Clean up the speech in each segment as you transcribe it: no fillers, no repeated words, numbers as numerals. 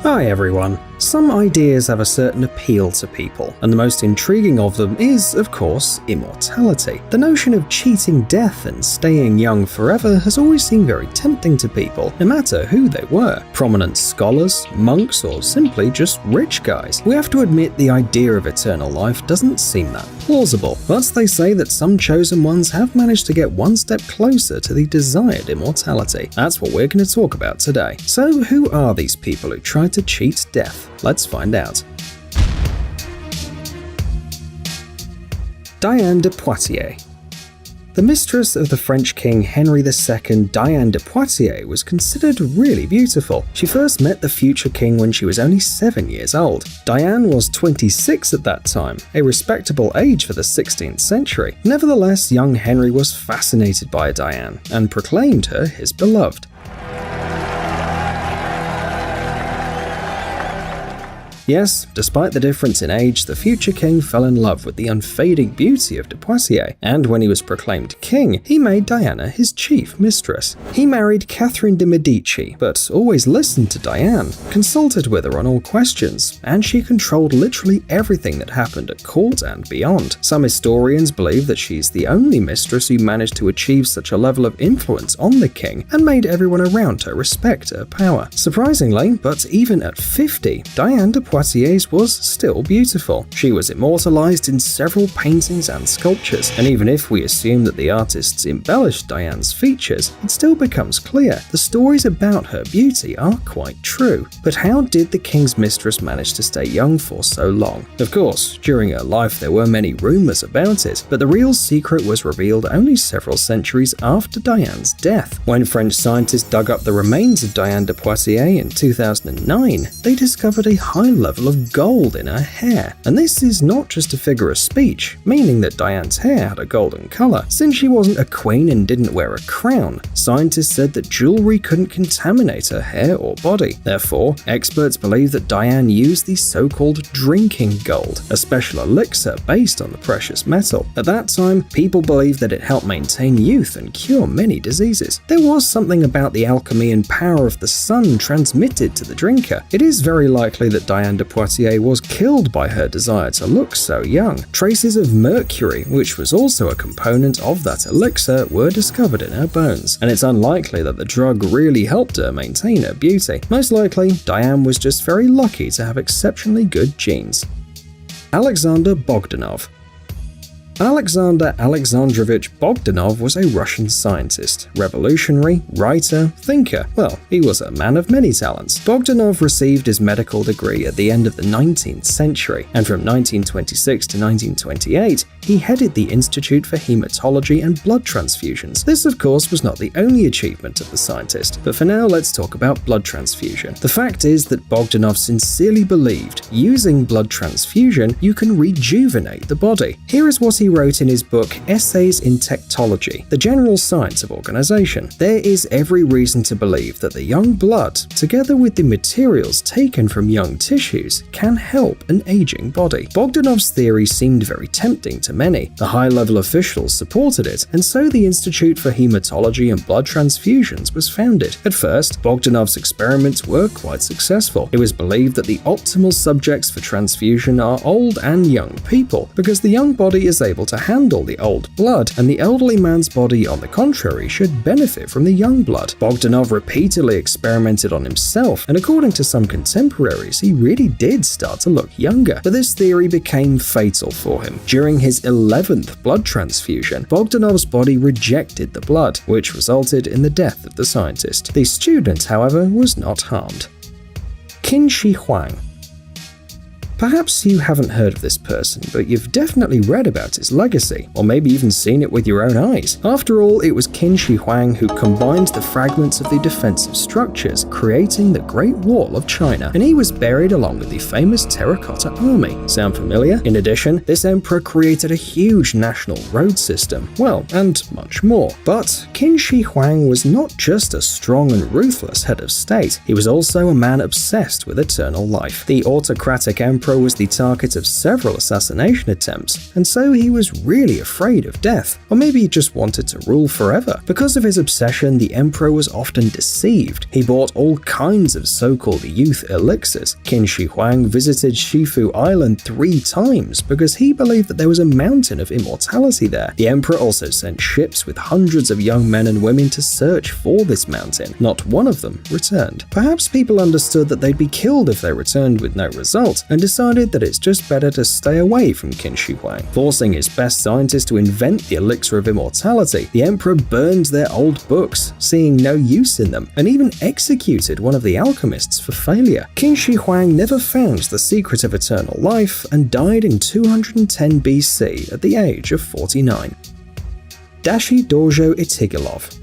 Hi everyone. Some ideas have a certain appeal to people, and the most intriguing of them is, of course, immortality. The notion of cheating death and staying young forever has always seemed very tempting to people, no matter who they were. Prominent scholars, monks, or simply just rich guys. We have to admit the idea of eternal life doesn't seem that plausible, but they say that some chosen ones have managed to get one step closer to the desired immortality. That's what we're going to talk about today. So who are these people who try to cheat death? Let's find out. Diane de Poitiers. The mistress of the French king Henry II, Diane de Poitiers, was considered really beautiful. She first met the future king when she was only 7 years old. Diane was 26 at that time, a respectable age for the 16th century. Nevertheless, young Henry was fascinated by Diane and proclaimed her his beloved. Yes, despite the difference in age, the future king fell in love with the unfading beauty of de Poitiers, and when he was proclaimed king, he made Diana his chief mistress. He married Catherine de Medici, but always listened to Diane, consulted with her on all questions, and she controlled literally everything that happened at court and beyond. Some historians believe that she's the only mistress who managed to achieve such a level of influence on the king and made everyone around her respect her power. Surprisingly, but even at 50, Diane de Poitiers was still beautiful. She was immortalized in several paintings and sculptures, and even if we assume that the artists embellished Diane's features, it still becomes clear the stories about her beauty are quite true. But how did the king's mistress manage to stay young for so long? Of course, during her life there were many rumors about it, but the real secret was revealed only several centuries after Diane's death. When French scientists dug up the remains of Diane de Poitiers in 2009, they discovered a high level of gold in her hair. And this is not just a figure of speech, meaning that Diane's hair had a golden color. Since she wasn't a queen and didn't wear a crown, scientists said that jewelry couldn't contaminate her hair or body. Therefore, experts believe that Diane used the so-called drinking gold, a special elixir based on the precious metal. At that time, people believed that it helped maintain youth and cure many diseases. There was something about the alchemy and power of the sun transmitted to the drinker. It is very likely that Diane de Poitiers was killed by her desire to look so young. Traces of mercury, which was also a component of that elixir, were discovered in her bones, and it's unlikely that the drug really helped her maintain her beauty. Most likely, Diane was just very lucky to have exceptionally good genes. Alexander Bogdanov. Alexander Alexandrovich Bogdanov was a Russian scientist, revolutionary, writer, thinker. Well, he was a man of many talents. Bogdanov received his medical degree at the end of the 19th century, and from 1926 to 1928, he headed the Institute for Hematology and Blood Transfusions. This, of course, was not the only achievement of the scientist, but for now, let's talk about blood transfusion. The fact is that Bogdanov sincerely believed using blood transfusion, you can rejuvenate the body. Here is what he wrote in his book Essays in Tectology, the general science of organization. There is every reason to believe that the young blood, together with the materials taken from young tissues, can help an aging body. Bogdanov's theory seemed very tempting to many. The high-level officials supported it, and so the Institute for Hematology and Blood Transfusions was founded. At first, Bogdanov's experiments were quite successful. It was believed that the optimal subjects for transfusion are old and young people, because the young body is able to handle the old blood, and the elderly man's body, on the contrary, should benefit from the young blood. Bogdanov repeatedly experimented on himself, and according to some contemporaries, he really did start to look younger. But this theory became fatal for him. During his 11th blood transfusion, Bogdanov's body rejected the blood, which resulted in the death of the scientist. The student, however, was not harmed. Qin Shi Huang. Perhaps you haven't heard of this person, but you've definitely read about his legacy, or maybe even seen it with your own eyes. After all, it was Qin Shi Huang who combined the fragments of the defensive structures, creating the Great Wall of China, and he was buried along with the famous Terracotta Army. Sound familiar? In addition, this emperor created a huge national road system, well, and much more. But Qin Shi Huang was not just a strong and ruthless head of state, he was also a man obsessed with eternal life. The autocratic emperor emperor was the target of several assassination attempts, and so he was really afraid of death. Or maybe he just wanted to rule forever. Because of his obsession, the emperor was often deceived. He bought all kinds of so-called youth elixirs. Qin Shi Huang visited Shifu Island 3 times because he believed that there was a mountain of immortality there. The emperor also sent ships with hundreds of young men and women to search for this mountain. Not one of them returned. Perhaps people understood that they'd be killed if they returned with no result, and decided that it's just better to stay away from Qin Shi Huang. Forcing his best scientists to invent the elixir of immortality, the emperor burned their old books, seeing no use in them, and even executed one of the alchemists for failure. Qin Shi Huang never found the secret of eternal life and died in 210 BC at the age of 49. Dashi Dorjo Itigilov.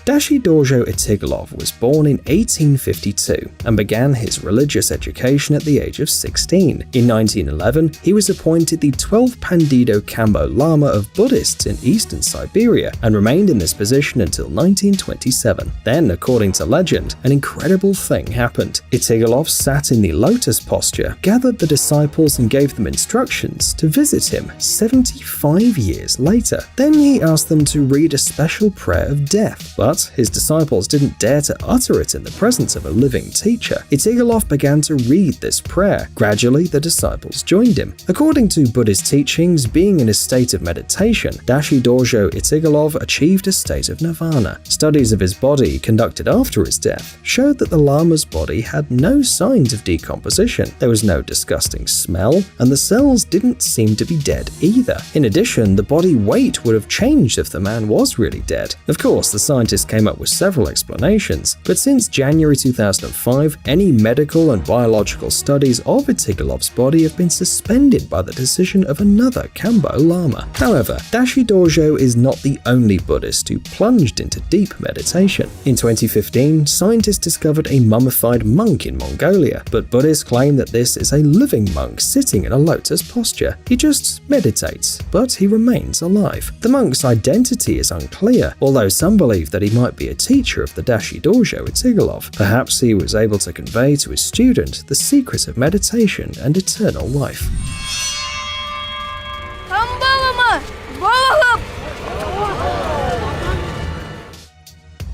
Dashi Dorjo Itigilov was born in 1852 and began his religious education at the age of 16. In 1911, he was appointed the 12th Pandido Kambo Lama of Buddhists in eastern Siberia and remained in this position until 1927. Then, according to legend, an incredible thing happened. Itigilov sat in the lotus posture, gathered the disciples and gave them instructions to visit him 75 years later. Then he asked them to read a special prayer of death, but his disciples didn't dare to utter it in the presence of a living teacher. Itigilov began to read this prayer. Gradually, the disciples joined him. According to Buddhist teachings, being in a state of meditation, Dashi Dorjo Itigilov achieved a state of nirvana. Studies of his body conducted after his death showed that the Lama's body had no signs of decomposition. There was no disgusting smell, and the cells didn't seem to be dead either. In addition, the body weight would have changed if the man was really dead. Of course, the scientists came up with several explanations, but since January 2005, any medical and biological studies of Itigilov's body have been suspended by the decision of another Kambo Lama. However, Dashi Dorjo is not the only Buddhist who plunged into deep meditation. In 2015, scientists discovered a mummified monk in Mongolia, but Buddhists claim that this is a living monk sitting in a lotus posture. He just meditates, but he remains alive. The monk's identity is unclear, although some believe that he might be a teacher of the Dashi Dorjo Itigilov. Perhaps he was able to convey to his student the secret of meditation and eternal life.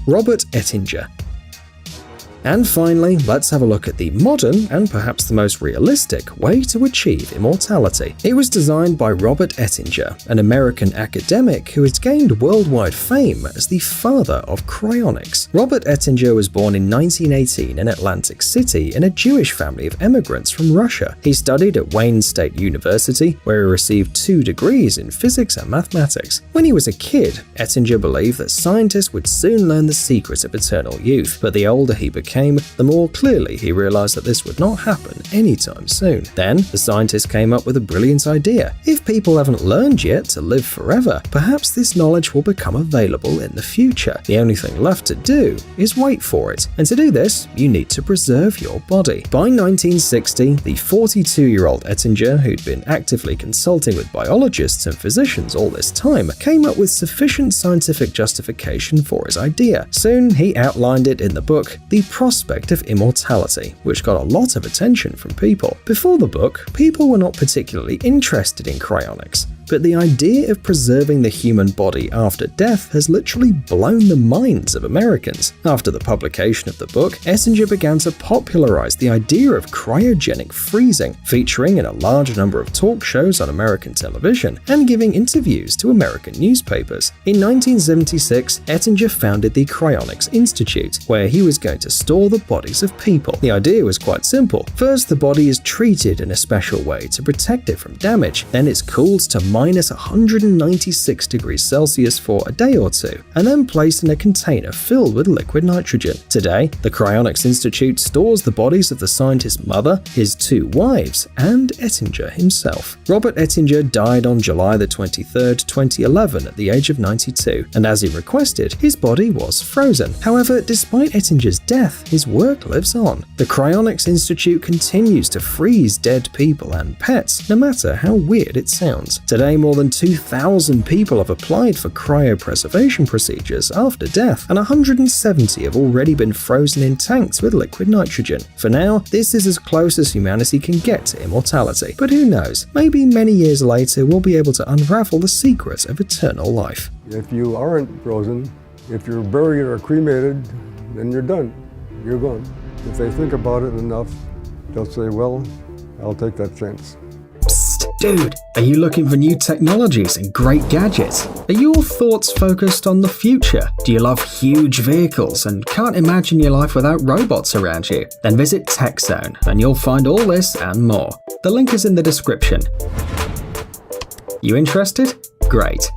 Robert Ettinger. And finally, let's have a look at the modern, and perhaps the most realistic, way to achieve immortality. It was designed by Robert Ettinger, an American academic who has gained worldwide fame as the father of cryonics. Robert Ettinger was born in 1918 in Atlantic City in a Jewish family of immigrants from Russia. He studied at Wayne State University, where he received 2 degrees in physics and mathematics. When he was a kid, Ettinger believed that scientists would soon learn the secret of eternal youth, but the older he became, the more clearly he realized that this would not happen anytime soon. Then, the scientist came up with a brilliant idea. If people haven't learned yet to live forever, perhaps this knowledge will become available in the future. The only thing left to do is wait for it. And to do this, you need to preserve your body. By 1960, the 42-year-old Ettinger, who'd been actively consulting with biologists and physicians all this time, came up with sufficient scientific justification for his idea. Soon, he outlined it in the book, The Prospect of Immortality, which got a lot of attention from people. Before the book, people were not particularly interested in cryonics, but the idea of preserving the human body after death has literally blown the minds of Americans. After the publication of the book, Ettinger began to popularize the idea of cryogenic freezing, featuring in a large number of talk shows on American television and giving interviews to American newspapers. In 1976, Ettinger founded the Cryonics Institute, where he was going to store the bodies of people. The idea was quite simple. First, the body is treated in a special way to protect it from damage, then it's cooled to minus 196 degrees Celsius for a day or two, and then placed in a container filled with liquid nitrogen. Today, the Cryonics Institute stores the bodies of the scientist's mother, his 2 wives, and Ettinger himself. Robert Ettinger died on July 23, 2011 at the age of 92, and as he requested, his body was frozen. However, despite Ettinger's death, his work lives on. The Cryonics Institute continues to freeze dead people and pets, no matter how weird it sounds. Today, Today, more than 2,000 people have applied for cryopreservation procedures after death, and 170 have already been frozen in tanks with liquid nitrogen. For now, this is as close as humanity can get to immortality, but who knows, maybe many years later we'll be able to unravel the secret of eternal life. If you aren't frozen, if you're buried or cremated, then you're done. You're gone. If they think about it enough, they'll say, well, I'll take that chance. Psst, dude, are you looking for new technologies and great gadgets? Are your thoughts focused on the future? Do you love huge vehicles and can't imagine your life without robots around you? Then visit TechZone and you'll find all this and more. The link is in the description. You interested? Great.